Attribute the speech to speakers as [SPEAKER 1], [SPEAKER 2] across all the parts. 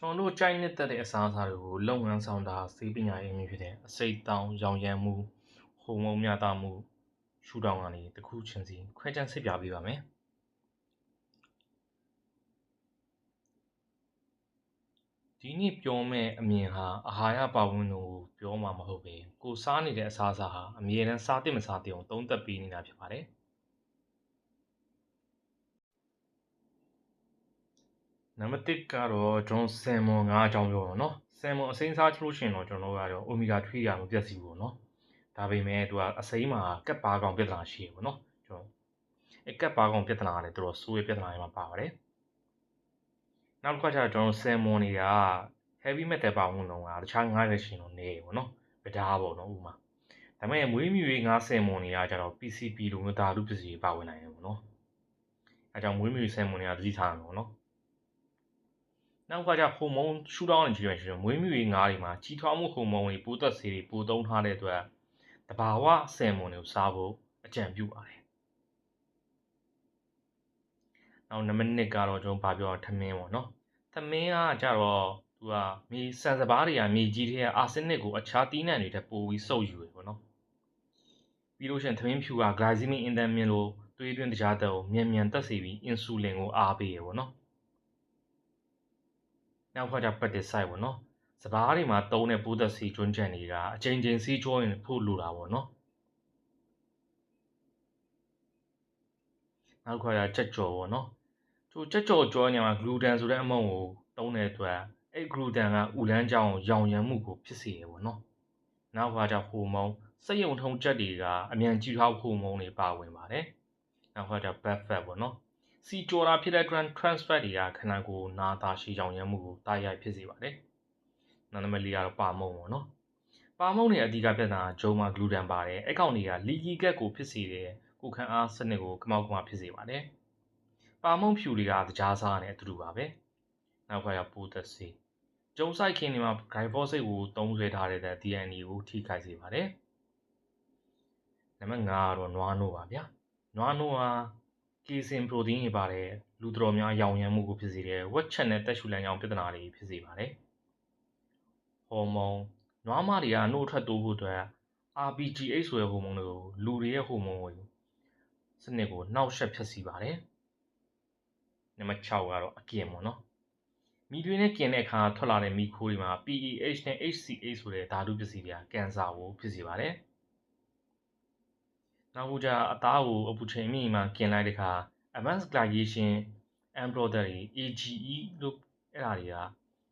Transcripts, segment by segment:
[SPEAKER 1] ကျွန်တော်တို့ကြိုက်နှစ်သက်တဲ့အစားအစာတွေကိုလုပ်ငန်းဆောင်တာဆေးပညာရေးမျိုးဖြစ်တဲ့အစိတ်တောင်ရောင်ရမ်းမှုဟိုမုန်းမြတာမှုရှုထောင့်ကနေတစ်ခုချင်းစီခွဲခြားစစ်ပြပေးပါမယ်ဒီနေ့ပြောမယ့်အမြင်ဟာအာဟာရပါဝင်ကိုပြောမှာမဟုတ်ပဲကိုစားနေတဲ့အစားအစာဟာအမြဲတမ်းစားသင့်မစားသင့်အောင်သုံးသပ်ပေးနေတာဖြစ်ပါတယ်နံပါတ်1ကတော့ကျွန်တော်ဆယ်မွန်ငါးအကြောင်းပြောတော့เนาะဆယ်မွန်အစိမ်းစားချလို့ရှိရင်တော့ကျွန်တော်ကတော့အိုမီဂါ3ရာမပြတ်စီဘူးเนาะဒါပေမဲ့သူကအစိမ်းမှာကပ်ပါကောင်ပြဿနာရှိရပေါ့เนาะကျွန်တော်ကပ်ပါကောင်ပြဿနာကလည်းတော်တော်ဆိုးရဲ့ပြဿနာတွေမှာပါပါတယ်နောက်တစ်ခါကျတော့ကျွန်တော်ဆယ်မွန်တွေက heavy metal ပါဝင်တော့တခြားငါးရရှင်တော့နေပေါ့เนาะဗဒါပေါ့เนาะဥမာဒါပေမဲ့မွေးမြူရေးငါးဆယ်မွန်တွေကကျတော့ PCP လိုမျိုးဓာတုပစ္စည်းပါဝင်နိုင်တယ်ပေါ့เนาะအဲကြောင့်မွေးမြူရေးဆယ်မွန်တွေကသတိထားရမှာပေါ့เนาะနောက်ကဟိုမုန်းရှူတောင်းနေကြည့်ရရှင်မွေးမြူရေးငါးတွေမှာကြီးထွားမှုဟိုမုန်းတွေပိုးသက်ဆေးတွေပိုသုံးထားတဲ့အတွက်တဘာဝဆယ်မွန်တွေကိုစားဖို့အကြံပြုပါတယ်နောက်နံပါတ်2ကတော့ကျွန်တော်ဗာပြောထမင်းပေါ့နော်ထမင်းကကြတော့သူကမြေဆန်စပါးတွေကမြေကြီးထဲကအာဆင်းနစ်ကိုအခြားသီးနှံတွေထက်ပိုပြီးစုပ်ယူရပေါ့နော်ပြီးလို့ရှိရင်ထမင်းဖြူကဂလိုက်စီမင်အင်တန်မြင်လို့သွေးတွင်းတကြားသက်ကိုမြန်တက်စေပြီးအင်ဆူလင်ကိုအားပေးရပေါ့နော်နောက်ကပက်တစ်ဆိုင်ပေါ့နော်စပားတွေမှာသုံးတဲ့ပိုးသက်ဆေးကျွန်းချန်တွေကအချိန်ချင်းဆေးကြောရင်ဖို့လိုတာပေါ့နော်နောက်ကချက်ကြော်ပေါ့နော်ချက်ကြော်ကြောညမှာဂလူတန်ဆိုတဲ့အမုံကိုသုံးတဲ့အတွက်အဲ့ဂလူတန်ကဥလန်းကြောင်ရောင်ရမ်းမှုကိုဖြစ်စေရပေါ့နော်နောက်ကဟိုမုန်းစက်ရုံထုံချက်တွေကအမြန်ကြီးထွားဟိုမုန်းတွေပါဝင်ပါတယ်နောက်ကဘက်ဖက်ပေါ့နော်စီကြော်တာဖြစ်တဲ့ transfer တွေကခန္ဓာကိုယ်နာတာရှည်ရောင်ရမ်းမှုကိုတာရိုက်ဖြစ်စေပါတယ်နံပါတ်4ကတော့ပါမုံပေါ့နော်ပါမုံတွေအဓိကပြဿနာဂျုံမှာဂလူတန်ပါတယ်အဲ့ကောင်တွေကလီကီကက်ကိုဖြစ်စေတယ်ကိုခံအားစနစ်ကိုကမောက်ကမဖြစ်စေပါတယ်ပါမုံဖြူတွေကတကြားစားနဲ့အတူတူပါပဲနောက်ကပိုးသက်စေးကျုံဆိုင်ခင်းတွေမှာဂိုင်ဖော့စိတ်ကိုသုံးဆွဲထားတဲ့ DNA ကိုထိခိုက်စေပါတယ်နံပါတ်5ကတော့နွားနို့ပါဗျာနွားနို့ဟာကေဆင်ပရိုတင်းတွေပါတယ်လူတော်များရောင်ရမ်းမှုကိုဖြစ်စေတယ်ဝက်ချက်နဲ့တက်ရှူလမ်းကြောင်းပြဿနာတွေဖြစ်စေပါတယ်ဟော်မုန်းနွားမတွေကနှုတ်ထွက်တိုးဖို့အတွက် RPGH ဆိုတဲ့ဟော်မုန်းတွေကိုလူတွေရဲ့ဟော်မုန်းကိုစနစ်ကိုနှောက်ယှက်ဖြစ်စေပါတယ်နံပါတ်6ကတော့အကင်ပေါ့နော်မိတွေနဲ့กินတဲ့အခါထွက်လာတဲ့မိခိုးတွေမှာ PAH နဲ့ HCH ဆိုတဲ့ဓာတုပစ္စည်းတွေကကင်ဆာကိုဖြစ်စေပါတယ်နောက်အသားကိုအပူချိန်မြင့်မှกินလိုက်တဲ့အခါ advanced glycation embroidery AGE လို့အဲ့ဒါတွေက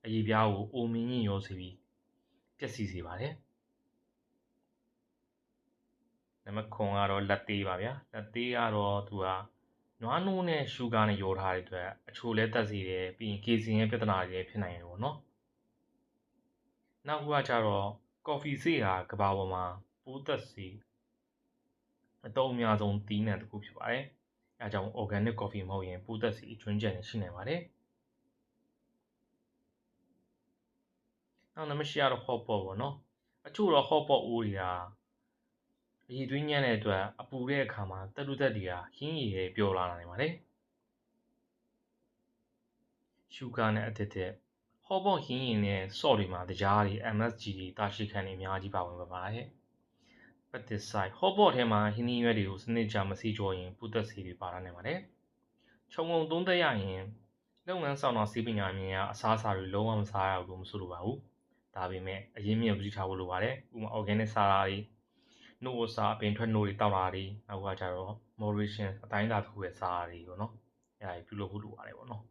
[SPEAKER 1] အရေးပြားကိုအိုမင်းကြီးရောစေပြီးပျက်စီးစေပါတယ်နံပါတ်9ကတော့လက်သေးပါဗျာလက်သေးကတော့သူကနွားနိုးနဲ့ရှူဂါနဲ့ရောထားတဲ့အတွက်အချိုလဲတက်စေတယ်ပြီးရင်ကေဇင်ရဲ့ပြဿနာတွေဖြစ်နိုင်တယ်ပေါ့နော်နောက်ကကျတော့ကော်ဖီဆေးဟာကဘာပေါ်မှာပိုးသက်စေအသုံးအများဆုံးသီးနှံတစ်ခုဖြစ်ပါတယ်အဲကြောင့် organic coffee မဟုတ်ရင်ပိုးသက်စေအကျွမ်းကျန်နေရှိနိုင်ပါတယ်နောက်နံပါတ်10ကတော့ hot pot ပေါ့နော်အချို့တော့ hot pot အိုးတွေအရည်သွေးညံ့တဲ့အတွက်အပူတဲ့အခါမှာတက်လူတက်တွေကဟင်းရည်တွေပျော်လာနိုင်ပါတယ်ရှူဂါနဲ့အသစ်တဲ့ဟောပေါ့ဟင်းရည်နဲ့ဆော့တွေမှာတရားတွေ MSG တွေတာရှိခံနေအများကြီးပါဝင်ပါပါတယ်ပက်တစ်ဆိုင်ဟောပေါ့ထဲမှာဟင်းသီးရွက်တွေကိုစနစ်ကြမစီကြောရင်ပူသက်စီတွေပါလာနိုင်ပါတယ်ခြုံငုံသုံးသက်ရရင်လုပ်ငန်းဆောင်တာစီးပညာမြင်အစားအစာတွေလုံးဝမစားရဘူးလို့မဆိုလိုပါဘူးဒါပေမဲ့အရင်မြင်ပြီးထားဖို့လိုပါတယ်ဥပမာ organic စားတာတွေနှုတ်အစာအပင်ထွက်နှုတ်တွေတောက်တာတွေနောက်ကကျတော့ moderation အတိုင်းအတာတစ်ခုပဲစားရည်ပေါ့နော်အဲ့ဒါပြုလုပ်ဖို့လိုပါတယ်ပေါ့နော်